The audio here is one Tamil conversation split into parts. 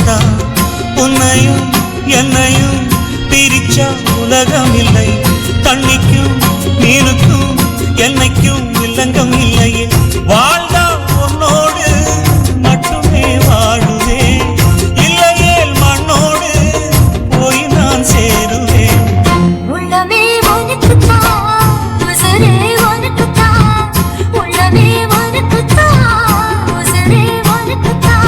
ஒண்ணுதான். உன்னையும் என்னையும் பிரிச்சா உலகம் இல்லை. தண்ணிக்கும் மீனுக்கும் என்னைக்கும் வில்லங்கம் இல்லையே. வாழ்ந்தா உன்னோடு மட்டுமே வாழுவேன், இல்லையே மண்ணோடு போய் நான் சேருவேன். உள்ளமே உனக்குத்தான், உசுரே உனக்குத்தான். உள்ளமே உனக்குத்தான், உசுரே உனக்குத்தான்.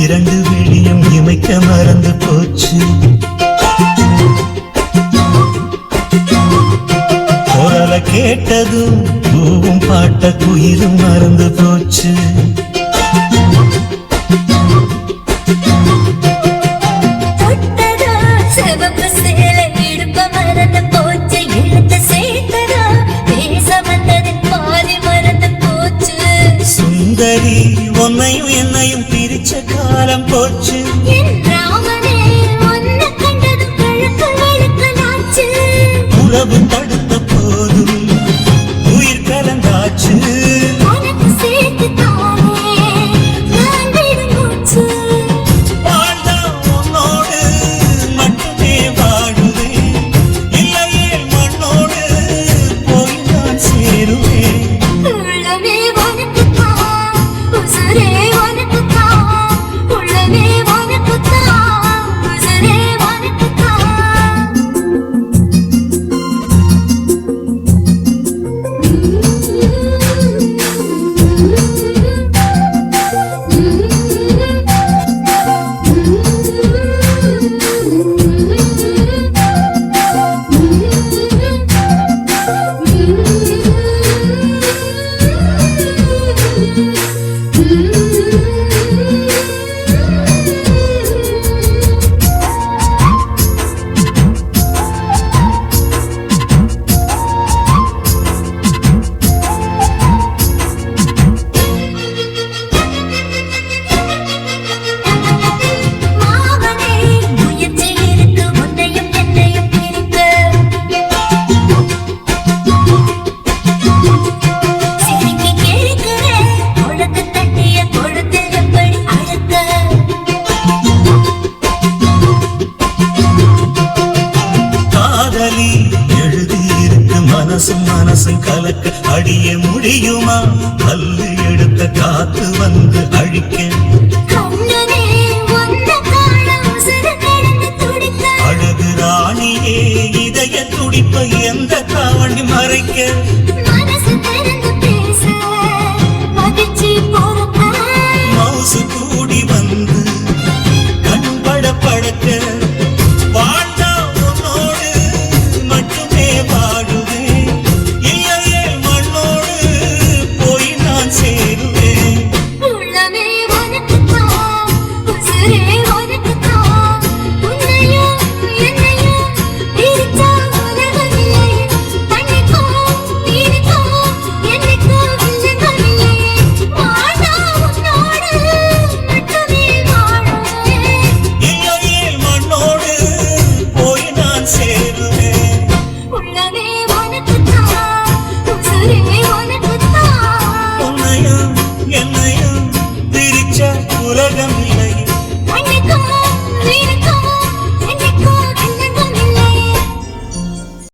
இரண்டு விழியும் இமைக்க மறந்து போச்சு. குரலை கேட்டதும் பூவும் பாட்ட குயிலும் மறந்து போச்சு. சுந்தரி உன்னையும் என்னையும் பிரிச்ச காலம் போச்சு. உறவு தடுத்த போதும் உயிர் கலந்தாச்சு. வாழ்ந்தா உன்னோடு மட்டுமே வாழுவேன், இல்லையே மண்ணோடு போய் நான் சேருவேன். மனசும் கலக்க அடிய முடியுமா? கல்லு எடுத்த காத்து வந்து அழிக்க அழகு ராணியே இதய துடிப்பை எந்த காவணி மறைக்க